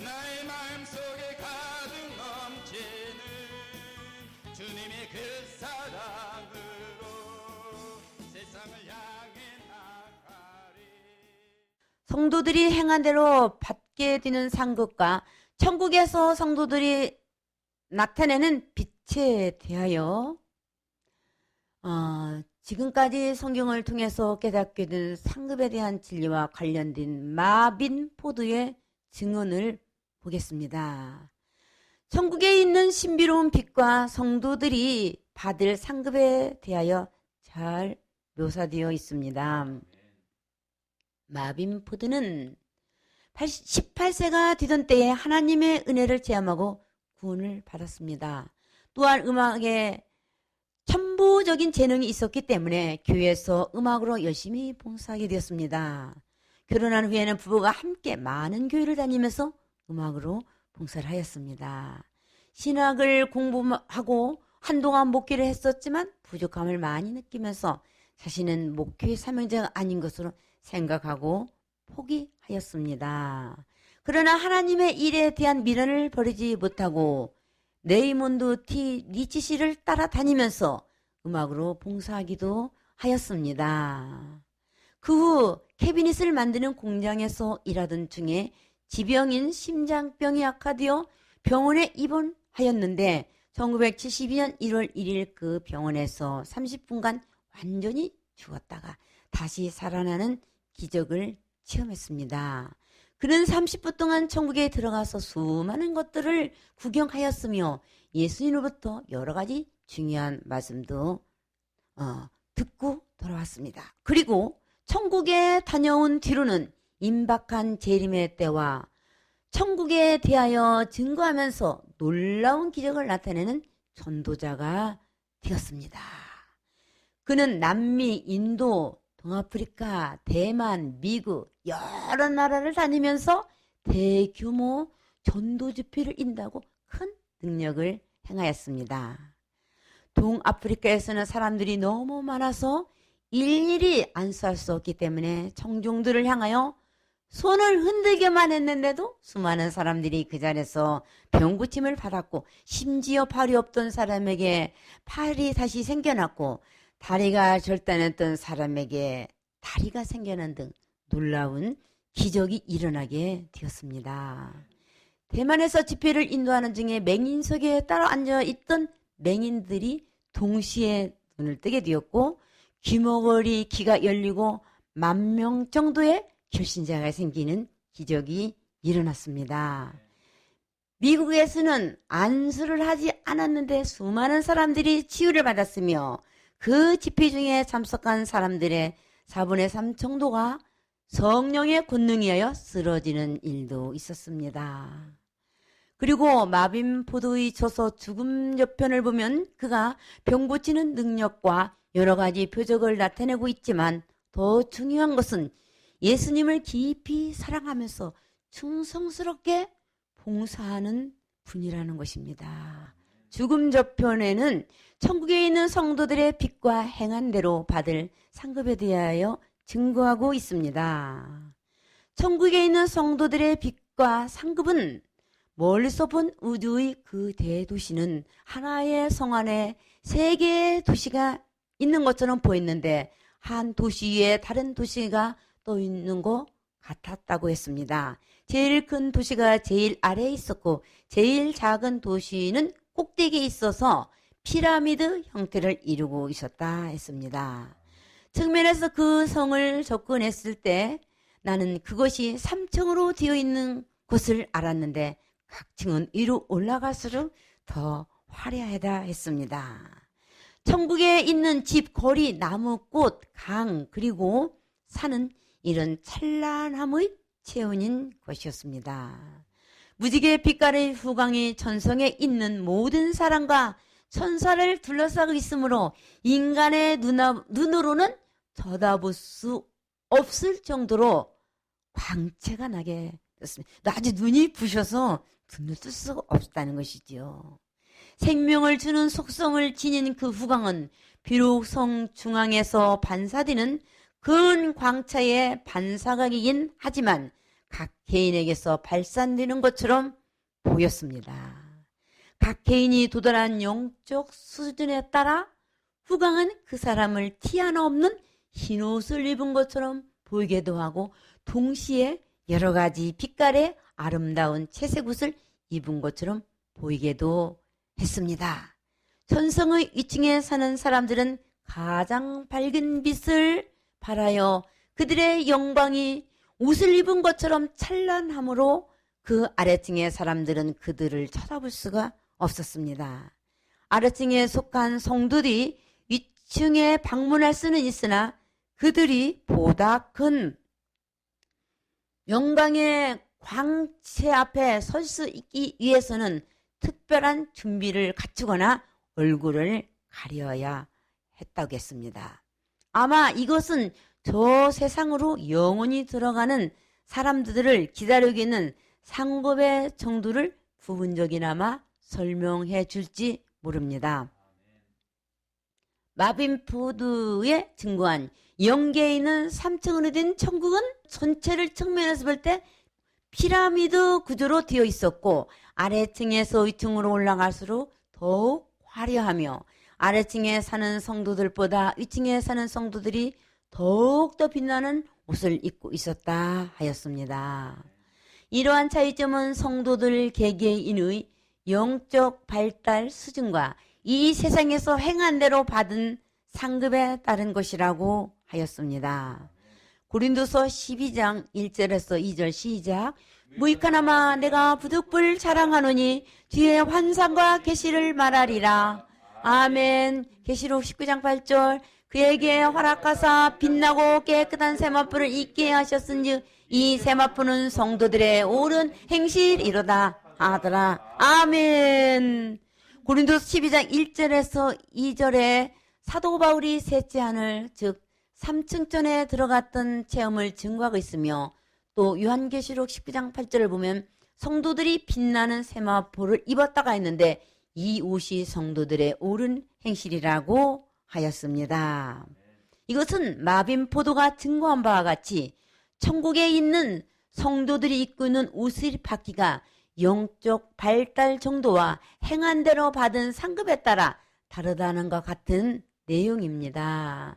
나의 마음속에 가득 넘치는 주님의 그 사랑으로 세상을 향해 나가리. 성도들이 행한 대로 받게 되는 상급과 천국에서 성도들이 나타내는 빛에 대하여 지금까지 성경을 통해서 깨닫게 된 상급에 대한 진리와 관련된 마빈 포드의 증언을 보겠습니다. 천국에 있는 신비로운 빛과 성도들이 받을 상급에 대하여 잘 묘사되어 있습니다. 마빈 포드는 18세가 되던 때에 하나님의 은혜를 체험하고 구원을 받았습니다. 또한 음악에 천부적인 재능이 있었기 때문에 교회에서 음악으로 열심히 봉사하게 되었습니다. 결혼한 후에는 부부가 함께 많은 교회를 다니면서 음악으로 봉사를 하였습니다. 신학을 공부하고 한동안 목회를 했었지만 부족함을 많이 느끼면서 자신은 목회의 사명자가 아닌 것으로 생각하고 포기하였습니다. 그러나 하나님의 일에 대한 미련을 버리지 못하고 레이몬드 T. 리치 씨를 따라다니면서 음악으로 봉사하기도 하였습니다. 그 후 캐비닛을 만드는 공장에서 일하던 중에 지병인 심장병이 악화되어 병원에 입원하였는데 1972년 1월 1일 그 병원에서 30분간 완전히 죽었다가 다시 살아나는 기적을 체험했습니다. 그는 30분 동안 천국에 들어가서 수많은 것들을 구경하였으며 예수님으로부터 여러 가지 중요한 말씀도 듣고 돌아왔습니다. 그리고 천국에 다녀온 뒤로는 임박한 재림의 때와 천국에 대하여 증거하면서 놀라운 기적을 나타내는 전도자가 되었습니다. 그는 남미, 인도, 동아프리카, 대만, 미국 여러 나라를 다니면서 대규모 전도 집회를 인도하고 큰 능력을 행하였습니다. 동아프리카에서는 사람들이 너무 많아서 일일이 안수할 수 없기 때문에 청중들을 향하여 손을 흔들기만 했는데도 수많은 사람들이 그 자리에서 병고침을 받았고 심지어 팔이 없던 사람에게 팔이 다시 생겨났고 다리가 절단했던 사람에게 다리가 생겨난 등 놀라운 기적이 일어나게 되었습니다. 대만에서 집회를 인도하는 중에 맹인석에 따라 앉아있던 맹인들이 동시에 눈을 뜨게 되었고 귀머거리 귀가 열리고 10,000명 정도의 결신자가 생기는 기적이 일어났습니다. 미국에서는 안수를 하지 않았는데 수많은 사람들이 치유를 받았으며 그 집회 중에 참석한 사람들의 4분의 3 정도가 성령의 권능에 의하여 쓰러지는 일도 있었습니다. 그리고 마빈 포드의 저서 죽음 저편을 보면 그가 병 고치는 능력과 여러 가지 표적을 나타내고 있지만 더 중요한 것은 예수님을 깊이 사랑하면서 충성스럽게 봉사하는 분이라는 것입니다. 죽음 저편에는 천국에 있는 성도들의 빛과 행한 대로 받을 상급에 대하여 증거하고 있습니다. 천국에 있는 성도들의 빛과 상급은 멀리서 본 우주의 그 대도시는 하나의 성 안에 3개의 도시가 있는 것처럼 보였는데 한 도시 위에 다른 도시가 떠 있는 것 같았다고 했습니다. 제일 큰 도시가 제일 아래에 있었고 제일 작은 도시는 꼭대기에 있어서 피라미드 형태를 이루고 있었다 했습니다. 측면에서 그 성을 접근했을 때 나는 그것이 3층으로 되어 있는 곳을 알았는데 각 층은 위로 올라갈수록 더 화려하다 했습니다. 천국에 있는 집, 거리, 나무, 꽃, 강, 그리고 산은 이런 찬란함의 체온인 것이었습니다. 무지개 빛깔의 후광이 천성에 있는 모든 사람과 천사를 둘러싸고 있으므로 인간의 눈으로는 쳐다볼 수 없을 정도로 광채가 나게 됐습니다. 아주 눈이 부셔서 눈을 뜰 수가 없다는 것이지요. 생명을 주는 속성을 지닌 그 후광은 비록 성 중앙에서 반사되는 큰 광차의 반사각이긴 하지만 각 개인에게서 발산되는 것처럼 보였습니다. 각 개인이 도달한 영적 수준에 따라 후광은 그 사람을 티 하나 없는 흰옷을 입은 것처럼 보이기도 하고 동시에 여러 가지 빛깔의 아름다운 채색 옷을 입은 것처럼 보이기도 했습니다. 천성의 위층에 사는 사람들은 가장 밝은 빛을 발하여 그들의 영광이 옷을 입은 것처럼 찬란하므로 그 아래층의 사람들은 그들을 쳐다볼 수가 없었습니다. 아래층에 속한 성도들이 위층에 방문할 수는 있으나 그들이 보다 큰 영광의 광채 앞에 설 수 있기 위해서는 특별한 준비를 갖추거나 얼굴을 가려야 했다고 했습니다. 아마 이것은 저 세상으로 영원히 들어가는 사람들을 기다리고 있는 상급의 정도를 부분적이나마 설명해 줄지 모릅니다. 마빈 포드의 증거한 영계에 있는 3층으로 된 천국은 전체를 측면에서 볼 때 피라미드 구조로 되어 있었고 아래층에서 위층으로 올라갈수록 더욱 화려하며 아래층에 사는 성도들보다 위층에 사는 성도들이 더욱더 빛나는 옷을 입고 있었다 하였습니다. 이러한 차이점은 성도들 개개인의 영적 발달 수준과 이 세상에서 행한 대로 받은 상급에 따른 것이라고 하였습니다. 고린도서 12장 1절에서 2절 시작. 무익하나마 내가 부득불 자랑하노니 뒤에 환상과 계시를 말하리라. 아멘. 계시록 19장 8절. 그에게 허락하사 빛나고 깨끗한 세마포를 입게 하셨은즉 이 세마포는 성도들의 옳은 행실이로다 하더라. 아멘. 고린도서 12장 1절에서 2절에 사도 바울이 셋째 하늘 즉 3층전에 들어갔던 체험을 증거하고 있으며 또 요한계시록 19장 8절을 보면 성도들이 빛나는 세마포를 입었다가 있는데 이 옷이 성도들의 옳은 행실이라고 하였습니다. 이것은 마빈 포도가 증거한 바와 같이 천국에 있는 성도들이 입고 있는 옷의 바퀴가 영적 발달 정도와 행한 대로 받은 상급에 따라 다르다는 것 같은 내용입니다.